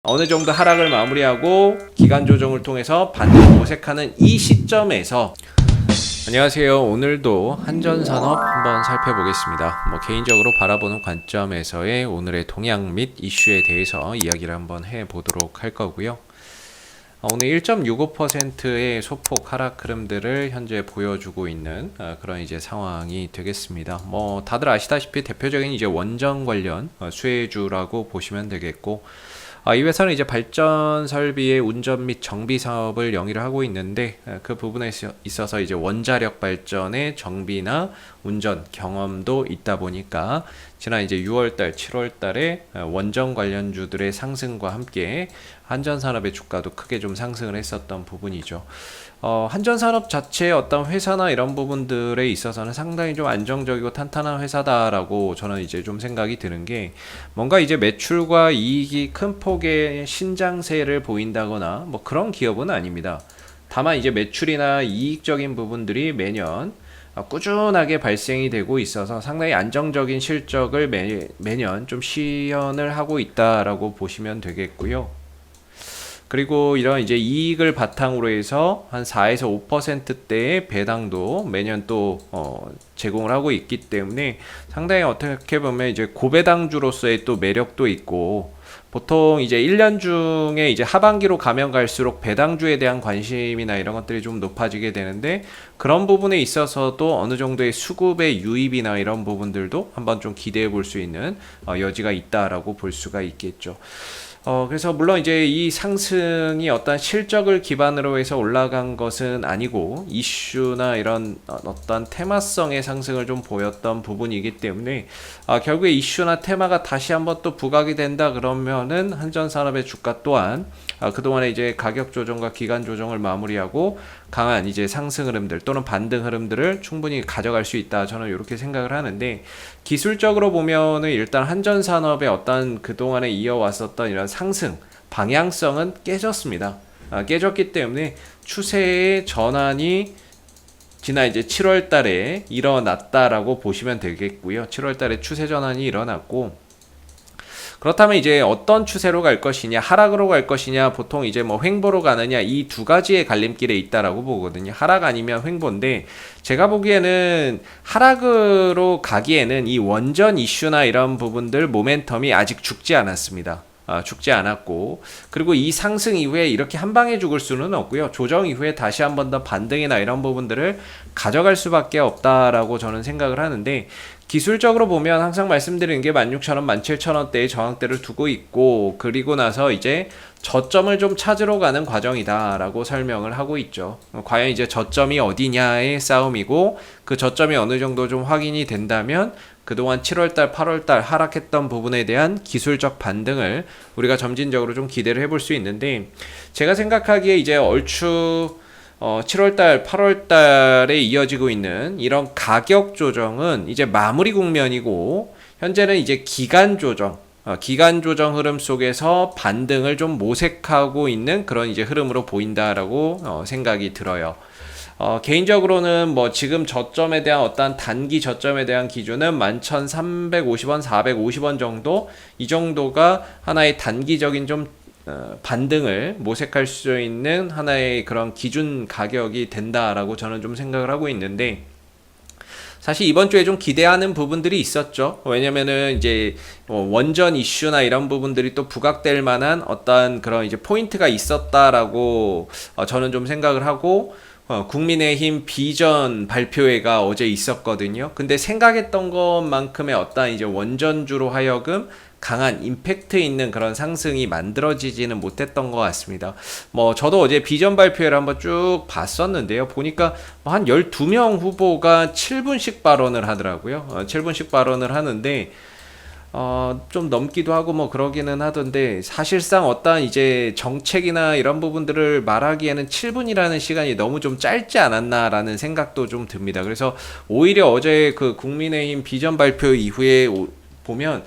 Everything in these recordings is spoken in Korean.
어느 정도 하락을 마무리하고 기간 조정을 통해서 반등 모색하는 이 시점에서 안녕하세요. 오늘도 한전산업 한번 살펴보겠습니다. 개인적으로 바라보는 관점에서의 오늘의 동향 및 이슈에 대해서 이야기를 한번 해보도록 할 거고요. 오늘 1.65%의 소폭 하락 흐름들을 현재 보여주고 있는 그런 이제 상황이 되겠습니다. 다들 아시다시피 대표적인 이제 원전 관련 수혜주라고 보시면 되겠고, 이 회사는 이제 발전 설비의 운전 및 정비 사업을 영위를 하고 있는데, 그 부분에 있어서 이제 원자력 발전의 정비나 운전 경험도 있다 보니까 지난 이제 6월달, 7월달에 원전 관련주들의 상승과 함께 한전산업의 주가도 크게 좀 상승을 했었던 부분이죠. 한전산업 자체의 어떤 회사나 이런 부분들에 있어서는 상당히 좀 안정적이고 탄탄한 회사다라고 저는 이제 좀 생각이 드는 게, 뭔가 이제 매출과 이익이 큰 폭의 신장세를 보인다거나 그런 기업은 아닙니다. 다만 이제 매출이나 이익적인 부분들이 매년 꾸준하게 발생이 되고 있어서 상당히 안정적인 실적을 매년 좀 시현을 하고 있다라고 보시면 되겠고요. 그리고 이런 이제 이익을 바탕으로 해서 한 4에서 5%대의 배당도 매년 또 제공을 하고 있기 때문에 상당히 어떻게 보면 이제 고배당주로서의 또 매력도 있고, 보통 이제 1년 중에 이제 하반기로 가면 갈수록 배당주에 대한 관심이나 이런 것들이 좀 높아지게 되는데, 그런 부분에 있어서도 어느 정도의 수급의 유입이나 이런 부분들도 한번 좀 기대해 볼 수 있는 여지가 있다라고 볼 수가 있겠죠. 그래서 물론 이제 이 상승이 어떤 실적을 기반으로 해서 올라간 것은 아니고 이슈나 이런 어떤 테마성의 상승을 좀 보였던 부분이기 때문에, 결국에 이슈나 테마가 다시 한번 또 부각이 된다 그러면은 한전산업의 주가 또한 그동안에 이제 가격 조정과 기간 조정을 마무리하고 강한 이제 상승 흐름들 또는 반등 흐름들을 충분히 가져갈 수 있다, 저는 이렇게 생각을 하는데, 기술적으로 보면은 일단 한전산업의 어떤 그동안에 이어왔었던 이런 상승 방향성은 깨졌습니다. 깨졌기 때문에 추세의 전환이 지난 이제 7월 달에 일어났다라고 보시면 되겠고요. 7월 달에 추세 전환이 일어났고, 그렇다면 이제 어떤 추세로 갈 것이냐, 하락으로 갈 것이냐, 보통 이제 횡보로 가느냐, 이 두 가지의 갈림길에 있다라고 보거든요. 하락 아니면 횡보인데, 제가 보기에는 하락으로 가기에는 이 원전 이슈나 이런 부분들 모멘텀이 아직 죽지 않았습니다. 죽지 않았고, 그리고 이 상승 이후에 이렇게 한 방에 죽을 수는 없고요. 조정 이후에 다시 한 번 더 반등이나 이런 부분들을 가져갈 수밖에 없다라고 저는 생각을 하는데, 기술적으로 보면 항상 말씀드리는 게 16,000원, 17,000원대의 저항대를 두고 있고, 그리고 나서 이제 저점을 좀 찾으러 가는 과정이다라고 설명을 하고 있죠. 과연 이제 저점이 어디냐의 싸움이고, 그 저점이 어느 정도 좀 확인이 된다면 그동안 7월달, 8월달 하락했던 부분에 대한 기술적 반등을 우리가 점진적으로 좀 기대를 해볼 수 있는데, 제가 생각하기에 이제 얼추 7월달, 8월달에 이어지고 있는 이런 가격 조정은 이제 마무리 국면이고, 현재는 이제 기간 조정 흐름 속에서 반등을 좀 모색하고 있는 그런 이제 흐름으로 보인다라고 생각이 들어요. 개인적으로는 지금 저점에 대한 어떤 단기 저점에 대한 기준은 11,350원, 450원 정도, 이 정도가 하나의 단기적인 좀 반등을 모색할 수 있는 하나의 그런 기준 가격이 된다라고 저는 좀 생각을 하고 있는데, 사실 이번 주에 좀 기대하는 부분들이 있었죠. 왜냐면은 이제 원전 이슈나 이런 부분들이 또 부각될 만한 어떤 그런 이제 포인트가 있었다라고 저는 좀 생각을 하고, 국민의힘 비전 발표회가 어제 있었거든요. 근데 생각했던 것만큼의 어떤 이제 원전주로 하여금 강한 임팩트 있는 그런 상승이 만들어지지는 못했던 것 같습니다. 저도 어제 비전 발표회를 한번 쭉 봤었는데요. 보니까 한 12명 후보가 7분씩 발언을 하더라고요. 7분씩 발언을 하는데, 좀 넘기도 하고 그러기는 하던데, 사실상 어떤 이제 정책이나 이런 부분들을 말하기에는 7분이라는 시간이 너무 좀 짧지 않았나라는 생각도 좀 듭니다. 그래서 오히려 어제 그 국민의힘 비전 발표 이후에 보면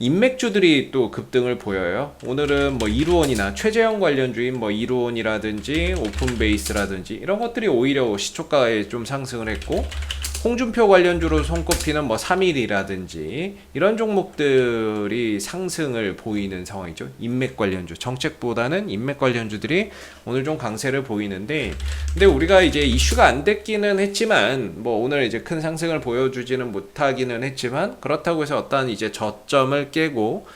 인맥주들이 또 급등을 보여요. 오늘은 이루원이나 최재형 관련주인 이루원이라든지 오픈베이스라든지 이런 것들이 오히려 시초가에 좀 상승을 했고, 홍준표 관련주로 손꼽히는 뭐 3일이라든지 이런 종목들이 상승을 보이는 상황이죠. 인맥 관련주, 정책보다는 인맥 관련주들이 오늘 좀 강세를 보이는데, 근데 우리가 이제 이슈가 안 됐기는 했지만, 뭐 오늘 이제 큰 상승을 보여주지는 못하기는 했지만, 그렇다고 해서 어떤 이제 저점을 깨고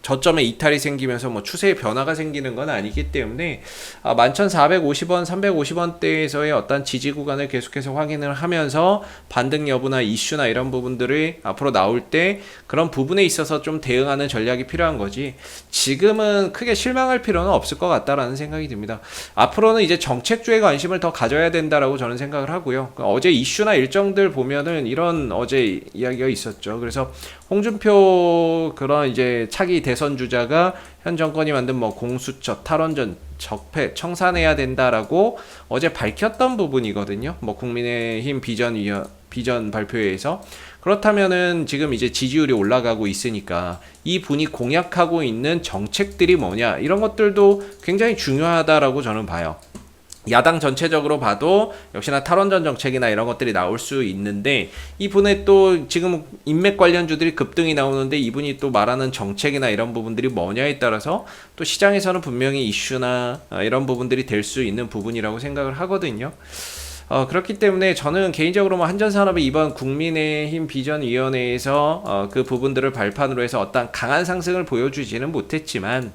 저점에 이탈이 생기면서 뭐 추세의 변화가 생기는 건 아니기 때문에 11,450원, 350원대에서의 어떤 지지 구간을 계속해서 확인을 하면서 반등 여부나 이슈나 이런 부분들이 앞으로 나올 때 그런 부분에 있어서 좀 대응하는 전략이 필요한 거지, 지금은 크게 실망할 필요는 없을 것 같다라는 생각이 듭니다. 앞으로는 이제 정책주에 관심을 더 가져야 된다라고 저는 생각을 하고요. 어제 이슈나 일정들 보면은 이런 어제 이야기가 있었죠. 그래서 홍준표 그런 이제 차기 대선 주자가 현 정권이 만든 뭐 공수처, 탈원전, 적폐 청산해야 된다라고 어제 밝혔던 부분이거든요. 뭐 국민의힘 비전 발표회에서. 그렇다면은 지금 이제 지지율이 올라가고 있으니까 이 분이 공약하고 있는 정책들이 뭐냐, 이런 것들도 굉장히 중요하다라고 저는 봐요. 야당 전체적으로 봐도 역시나 탈원전 정책이나 이런 것들이 나올 수 있는데, 이분의 또 지금 인맥 관련주들이 급등이 나오는데 이분이 또 말하는 정책이나 이런 부분들이 뭐냐에 따라서 또 시장에서는 분명히 이슈나 이런 부분들이 될 수 있는 부분이라고 생각을 하거든요. 그렇기 때문에 저는 개인적으로 뭐 한전산업이 이번 국민의힘 비전위원회에서 그 부분들을 발판으로 해서 어떤 강한 상승을 보여주지는 못했지만,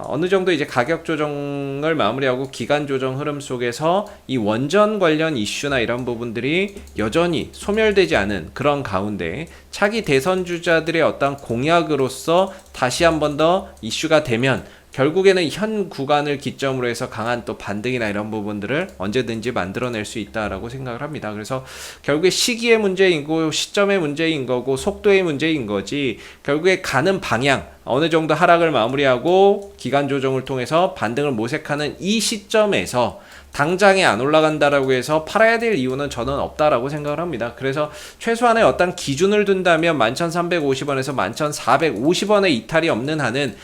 어느 정도 이제 가격 조정을 마무리하고 기간 조정 흐름 속에서 이 원전 관련 이슈나 이런 부분들이 여전히 소멸되지 않은 그런 가운데 차기 대선 주자들의 어떤 공약으로서 다시 한 번 더 이슈가 되면 결국에는 현 구간을 기점으로 해서 강한 또 반등이나 이런 부분들을 언제든지 만들어낼 수 있다라고 생각을 합니다. 그래서 결국에 시기의 문제인 거고 시점의 문제인 거고 속도의 문제인 거지, 결국에 가는 방향, 어느 정도 하락을 마무리하고 기간 조정을 통해서 반등을 모색하는 이 시점에서 당장에 안 올라간다라고 해서 팔아야 될 이유는 저는 없다라고 생각을 합니다. 그래서 최소한의 어떤 기준을 둔다면 11,350원에서 11,450원의 이탈이 없는 한은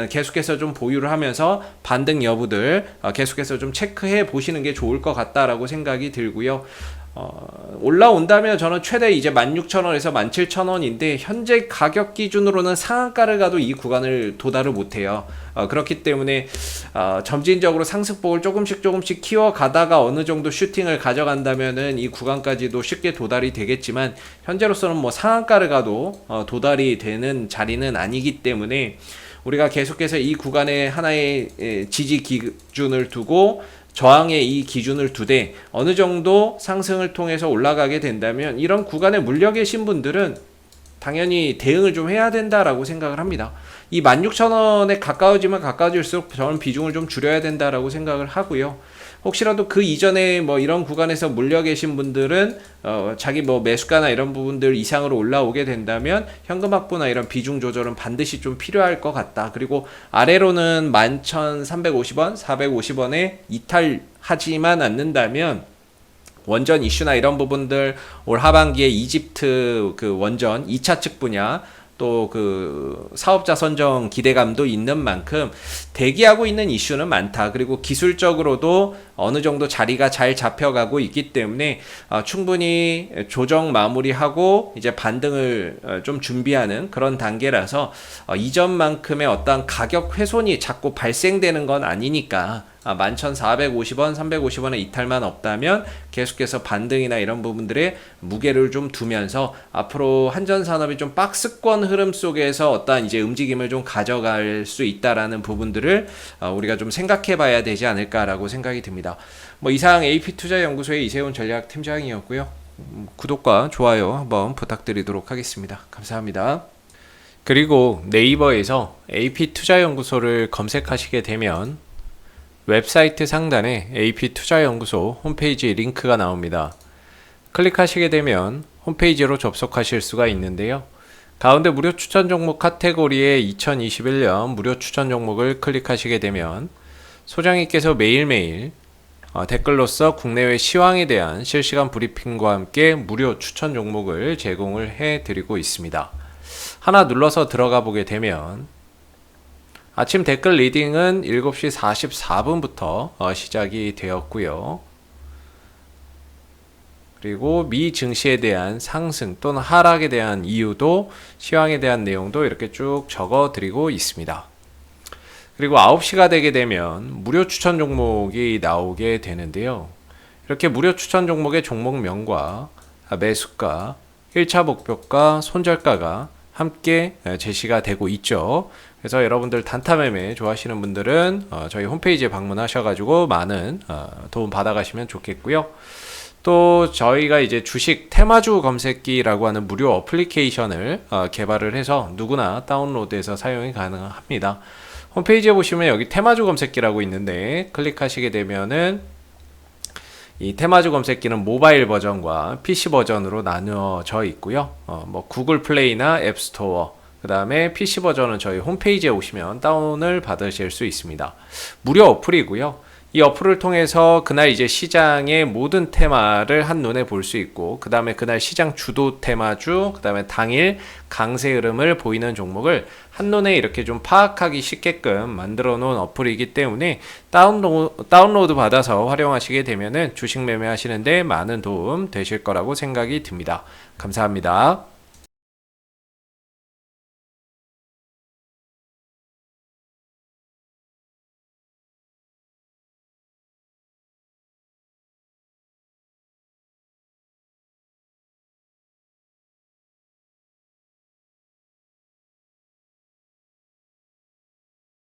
계속해서 좀 보유를 하면서 반등 여부들 계속해서 좀 체크해 보시는 게 좋을 것 같다라고 생각이 들고요. 올라온다면 저는 최대 이제 16,000원에서 17,000원인데 현재 가격 기준으로는 상한가를 가도 이 구간을 도달을 못해요. 그렇기 때문에 점진적으로 상승폭을 조금씩 키워가다가 어느 정도 슈팅을 가져간다면은 이 구간까지도 쉽게 도달이 되겠지만, 현재로서는 뭐 상한가를 가도 도달이 되는 자리는 아니기 때문에 우리가 계속해서 이 구간에 하나의 지지 기준을 두고 저항의 이 기준을 두되 어느 정도 상승을 통해서 올라가게 된다면 이런 구간에 물려 계신 분들은 당연히 대응을 좀 해야 된다라고 생각을 합니다. 이 16,000원에 가까워지면 가까워질수록 저는 비중을 좀 줄여야 된다라고 생각을 하고요. 혹시라도 그 이전에 뭐 이런 구간에서 물려 계신 분들은 자기 뭐 매수가나 이런 부분들 이상으로 올라오게 된다면 현금 확보나 이런 비중 조절은 반드시 좀 필요할 것 같다. 그리고 아래로는 11,350원, 450원에 이탈하지만 않는다면 원전 이슈나 이런 부분들 올 하반기에 이집트 그 원전 2차 측 분야 또 그 사업자 선정 기대감도 있는 만큼 대기하고 있는 이슈는 많다. 그리고 기술적으로도 어느 정도 자리가 잘 잡혀가고 있기 때문에 충분히 조정 마무리하고 이제 반등을 좀 준비하는 그런 단계라서 이전만큼의 어떤 가격 훼손이 자꾸 발생되는 건 아니니까 11,450원, 350원의 이탈만 없다면 계속해서 반등이나 이런 부분들에 무게를 좀 두면서 앞으로 한전산업이 좀 박스권 흐름 속에서 어떤 이제 움직임을 좀 가져갈 수 있다라는 부분들을 우리가 좀 생각해 봐야 되지 않을까라고 생각이 듭니다. 뭐 이상 AP투자연구소의 이세훈 전략팀장이었고요. 구독과 좋아요 한번 부탁드리도록 하겠습니다. 감사합니다. 그리고 네이버에서 AP투자연구소를 검색하시게 되면 웹사이트 상단에 AP투자연구소 홈페이지 링크가 나옵니다. 클릭하시게 되면 홈페이지로 접속하실 수가 있는데요. 가운데 무료 추천 종목 카테고리에 2021년 무료 추천 종목을 클릭하시게 되면 소장님께서 매일매일 댓글로서 국내외 시황에 대한 실시간 브리핑과 함께 무료 추천 종목을 제공을 해드리고 있습니다. 하나 눌러서 들어가 보게 되면 아침 댓글 리딩은 7시 44분부터 시작이 되었고요. 그리고 미 증시에 대한 상승 또는 하락에 대한 이유도, 시황에 대한 내용도 이렇게 쭉 적어 드리고 있습니다. 그리고 9시가 되게 되면 무료 추천 종목이 나오게 되는데요. 이렇게 무료 추천 종목의 종목명과 매수가, 1차 목표가, 손절가가 함께 제시가 되고 있죠. 그래서 여러분들 단타 매매 좋아하시는 분들은 저희 홈페이지에 방문하셔가지고 많은 도움 받아가시면 좋겠고요. 또 저희가 이제 주식 테마주 검색기라고 하는 무료 어플리케이션을 개발을 해서 누구나 다운로드해서 사용이 가능합니다. 홈페이지에 보시면 여기 테마주 검색기라고 있는데 클릭하시게 되면은 이 테마주 검색기는 모바일 버전과 PC 버전으로 나누어져 있고요. 뭐 구글 플레이나 앱스토어, 그 다음에 PC 버전은 저희 홈페이지에 오시면 다운을 받으실 수 있습니다. 무료 어플이고요. 이 어플을 통해서 그날 이제 시장의 모든 테마를 한눈에 볼 수 있고, 그 다음에 그날 시장 주도 테마주, 그 다음에 당일 강세 흐름을 보이는 종목을 한눈에 이렇게 좀 파악하기 쉽게끔 만들어 놓은 어플이기 때문에 다운로드 받아서 활용하시게 되면은 주식 매매하시는데 많은 도움 되실 거라고 생각이 듭니다. 감사합니다.